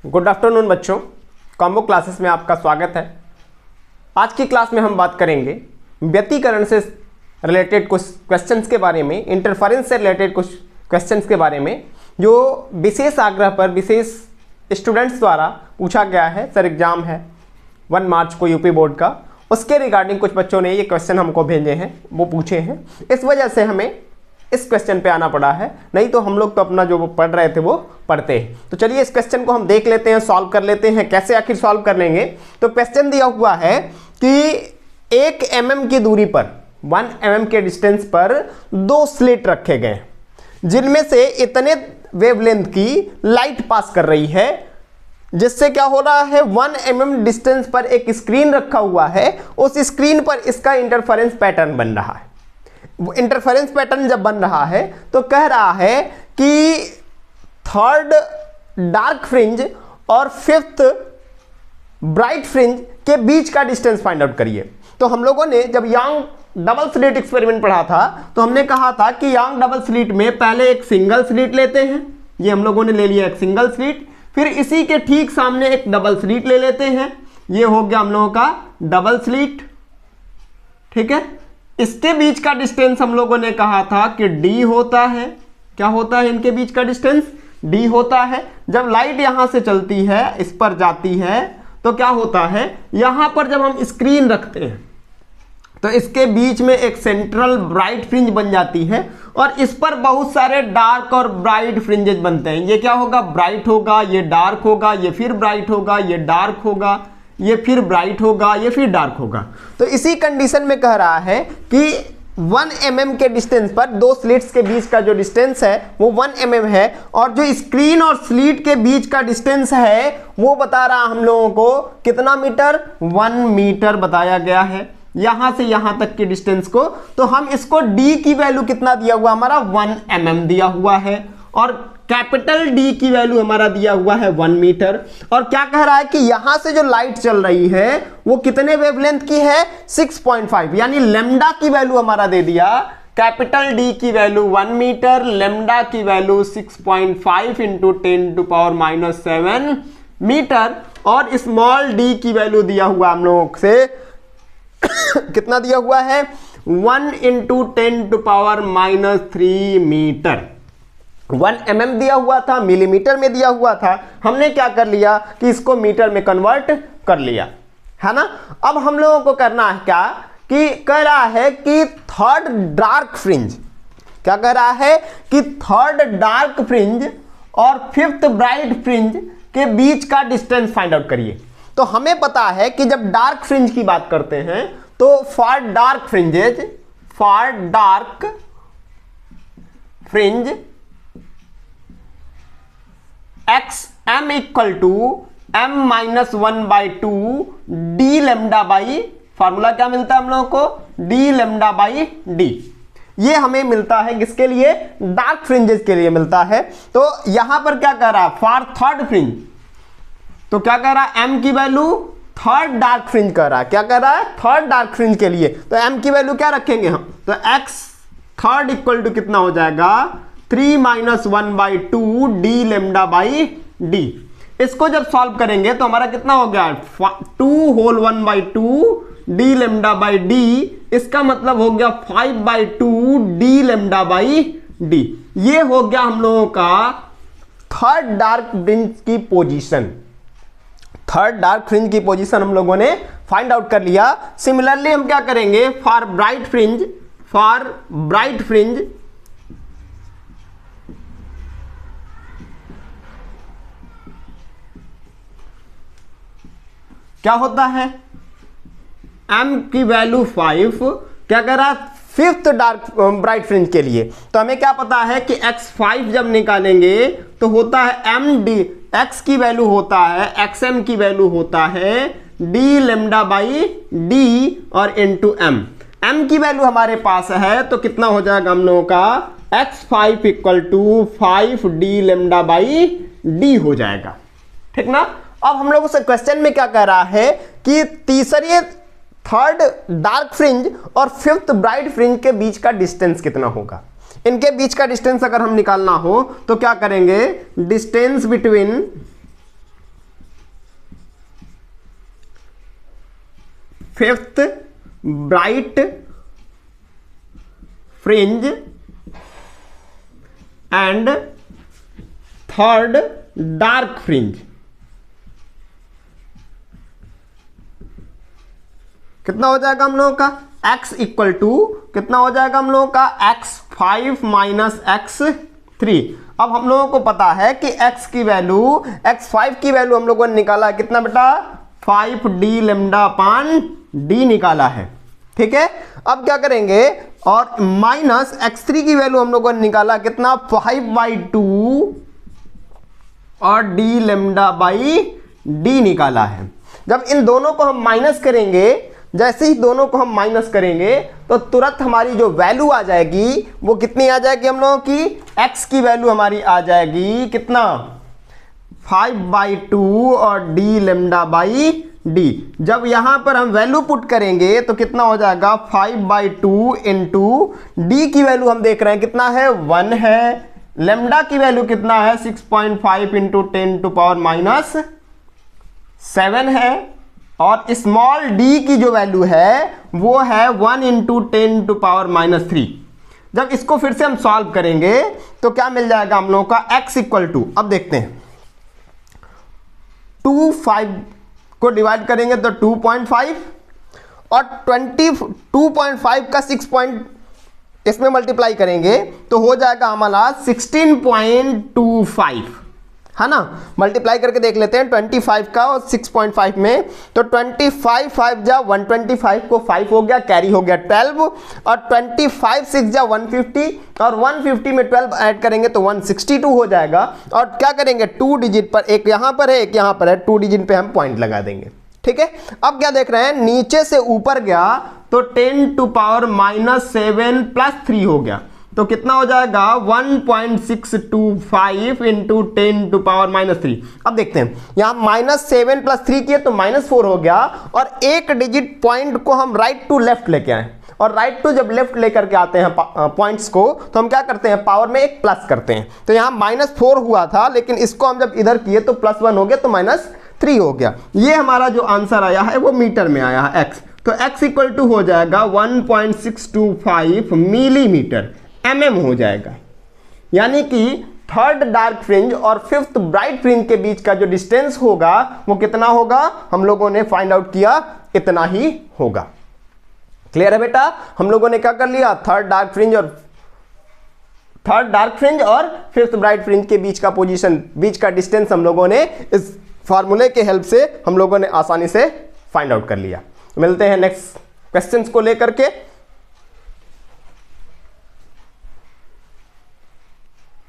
Good afternoon बच्चों, combo classes में आपका स्वागत है। आज की क्लास में हम बात करेंगे व्यतिकरण से रिलेटेड कुछ क्वेश्चंस के बारे में, इंटरफेरेंस से रिलेटेड कुछ क्वेश्चंस के बारे में जो विशेष आग्रह पर विशेष स्टूडेंट्स द्वारा पूछा गया है। सर एग्जाम है 1 मार्च को यूपी बोर्ड का, उसके रिगार्डिंग कुछ बच्चों ने ये क्वेश्चन हमको भेजे हैं, वो पूछे हैं, इस वजह से हमें इस क्वेश्चन पे आना पड़ा है। नहीं तो हम लोग तो अपना जो पढ़ रहे थे वो पढ़ते हैं। तो चलिए इस क्वेश्चन को हम देख लेते हैं, सॉल्व कर लेते हैं। कैसे आखिर सॉल्व कर लेंगे? तो क्वेश्चन दिया हुआ है कि 1 mm की दूरी पर 1 mm के डिस्टेंस पर 2 स्लिट रखे गए, जिनमें से इतने वेवलेंथ की लाइट पास कर रही है, जिससे क्या हो रहा है 1 mm डिस्टेंस पर एक स्क्रीन रखा हुआ है, उस स्क्रीन पर इसका इंटरफेरेंस पैटर्न बन रहा है। इंटरफेरेंस पैटर्न जब बन रहा है तो कह रहा है कि 3rd डार्क फ्रिंज और 5th ब्राइट फ्रिंज के बीच का डिस्टेंस फाइंड आउट करिए। तो हम लोगों ने जब यांग डबल स्लिट एक्सपेरिमेंट पढ़ा था तो हमने कहा था कि यांग डबल स्लिट में पहले एक सिंगल स्लिट लेते हैं, ये हम लोगों ने ले लिया एक सिंगल स्लिट, फिर इसी के ठीक सामने एक डबल स्लिट ले लेते हैं, ये हो गया हम लोगों का डबल स्लिट। ठीक है, इसके बीच का डिस्टेंस हम लोगों ने कहा था कि d होता है। क्या होता है इनके बीच का डिस्टेंस? d होता है। जब लाइट यहां से चलती है, इस पर जाती है, तो क्या होता है, यहां पर जब हम स्क्रीन रखते हैं तो इसके बीच में एक सेंट्रल ब्राइट फ्रिंज बन जाती है और इस पर बहुत सारे डार्क और ब्राइट फ्रिंजेस बनते हैं। ये क्या होगा? ब्राइट होगा, ये डार्क होगा, ये फिर ब्राइट होगा, ये डार्क होगा, ये फिर ब्राइट होगा, ये फिर डार्क होगा। तो इसी कंडीशन में कह रहा है कि 1 mm के डिस्टेंस पर 2 स्लिट्स के बीच का जो डिस्टेंस है वो 1 mm है, और जो स्क्रीन और स्लिट के बीच का डिस्टेंस है वो बता रहा हम लोगों को कितना मीटर? 1 मीटर बताया गया है यहां से यहां तक के डिस्टेंस को। तो हम इसको d की वैल्यू कितना दिया हुआ हमारा? 1 mm दिया हुआ है, और कैपिटल D की वैल्यू हमारा दिया हुआ है 1 मीटर। और क्या कह रहा है कि यहां से जो लाइट चल रही है वो कितने वेवलेंथ की है? 6.5, यानी लेमडा की वैल्यू हमारा दे दिया। कैपिटल D की वैल्यू 1 मीटर, लेमडा की वैल्यू 6.5 इंटू 10⁻⁻7 मीटर, और स्मॉल d की वैल्यू दिया हुआ हम लोग से कितना दिया हुआ है? 1 इंटू 10⁻³ मीटर। 1 mm दिया हुआ था, मिलीमीटर में दिया हुआ था, हमने क्या कर लिया कि इसको मीटर में कन्वर्ट कर लिया, है ना। अब हम लोगों को करना है क्या कि कह रहा है कि 3rd डार्क फ्रिंज, क्या कह रहा है कि 3rd डार्क फ्रिंज और 5th ब्राइट फ्रिंज के बीच का डिस्टेंस फाइंड आउट करिए। तो हमें पता है कि जब डार्क फ्रिंज की बात करते हैं तो for dark fringe xm equal to m-1/2 d lambda by, formula क्या मिलता है हम लोगों को? d lambda by d। ये हमें मिलता है किसके लिए? डार्क फ्रिंजेस के लिए मिलता है। तो यहां पर क्या कह रहा है? फॉर 3rd फ्रिंज, तो क्या कह रहा है? m की वैल्यू 3rd डार्क फ्रिंज कह रहा है। क्या कह रहा है? 3rd डार्क फ्रिंज के लिए। तो m की वैल्यू क्या रखेंगे हम? तो x 3rd इक्वल टू कितना हो जाएगा? 3-1/2 d लेमडा बाई d। इसको जब सॉल्व करेंगे तो हमारा कितना हो गया? 2 d लेमडा बाई d। इसका मतलब हो गया 5/2 d लेमडा बाई d। ये हो गया हम लोगों का 3rd डार्क फ्रिंज की पोजीशन। 3rd डार्क फ्रिंज की पोजीशन हम लोगों ने फाइंड आउट कर लिया। सिमिलरली हम क्या करेंगे? फॉर ब्राइट फ्रिंज क्या होता है? m की वैल्यू 5। क्या कह रहा है? 5th डार्क ब्राइट फ्रिंज के लिए। तो हमें क्या पता है कि x5 जब निकालेंगे तो होता है md, x की वैल्यू होता है, xm की वैल्यू होता है d लेमडा बाई d और इंटू m की वैल्यू हमारे पास है, तो कितना हो जाएगा हम लोगों का? x5 equal to 5d lambda by d हो जाएगा। ठीक ना। अब हम लोगों से क्वेश्चन में क्या कह रहा है कि तीसरे 3rd डार्क फ्रिंज और 5th ब्राइट फ्रिंज के बीच का डिस्टेंस कितना होगा। इनके बीच का डिस्टेंस अगर हम निकालना हो तो क्या करेंगे, distance between fifth bright fringe and third dark fringe. कितना हो जाएगा हम लोगों का x इक्वल टू कितना हो जाएगा हम लोगों का x5 माइनस x3। अब हम लोगों को पता है कि x की वैल्यू x5 की वैल्यू हम लोगों ने निकाला है कितना बेटा 5d लैम्डा अपान d निकाला है। ठीक है, अब क्या करेंगे और माइनस x3 की वैल्यू हम लोगों ने निकाला कितना 5/2 और d लैम्डा बाई d निकाला है। जब इन दोनों को हम माइनस करेंगे, जैसे ही दोनों को हम माइनस करेंगे तो तुरंत हमारी जो वैल्यू आ जाएगी वो कितनी आ जाएगी हम लोगों की x की वैल्यू हमारी आ जाएगी कितना 5/2 और d लैम्डा बाई d। जब यहां पर हम वैल्यू पुट करेंगे तो कितना हो जाएगा 5/2 इंटू डी की वैल्यू हम देख रहे हैं कितना है 1 है, लैम्डा की वैल्यू कितना है 6.5 इंटू 10⁻⁷ है और स्मॉल d की जो वैल्यू है वो है 1 इंटू 10⁻⁻3। जब इसको फिर से हम सॉल्व करेंगे तो क्या मिल जाएगा हम लोगों का x इक्वल टू, अब देखते हैं 5 को डिवाइड करेंगे तो 2.5 और 22.5 का 6 इसमें मल्टीप्लाई करेंगे तो हो जाएगा हमारा 16.25 है ना। मल्टीप्लाई करके देख लेते हैं 25 का और 6.5 में, तो 25 5 जा 125 को 5 हो गया, कैरी हो गया 12 और 25 6 जा 150 और 150 में 12 ऐड करेंगे तो 162 हो जाएगा। और क्या करेंगे 2 डिजिट पर, एक यहाँ पर है एक यहाँ पर है, 2 डिजिट पे हम पॉइंट लगा देंगे। ठीक है, अब क्या देख रहे हैं नीचे से ऊपर गया तो 10⁻⁻7 प्लस 3 हो गया तो कितना हो जाएगा 1.625 इंटू 10⁻⁻3। अब देखते हैं यहाँ -7 + 3 किए तो -4 हो गया और एक डिजिट पॉइंट को हम राइट टू लेफ्ट लेके आए और राइट टू जब लेफ्ट लेकर के आते हैं पॉइंट्स को तो हम क्या करते हैं पावर में एक प्लस करते हैं। तो यहाँ -4 हुआ था लेकिन इसको हम जब इधर किए तो +1 हो गया तो -3 हो गया। ये हमारा जो आंसर आया है वो मीटर में आया है x, तो x इक्वल टू हो जाएगा 1.625 मिलीमीटर mm हो जाएगा। यानी कि थर्ड डार्क फ्रिंज और फिफ्थ ब्राइट फ्रिंज के बीच का जो डिस्टेंस होगा वो कितना होगा हम लोगों ने फाइंड आउट किया इतना ही होगा। क्लियर है बेटा, हम लोगों ने क्या कर लिया थर्ड डार्क फ्रिंज और फिफ्थ ब्राइट फ्रिंज के बीच का पोजीशन, बीच का डिस्टेंस हम लोगों ने इस फार्मूले के हेल्प से हम लोगों ने आसानी से फाइंड आउट कर लिया। मिलते हैं नेक्स्ट क्वेश्चंस को लेकर के।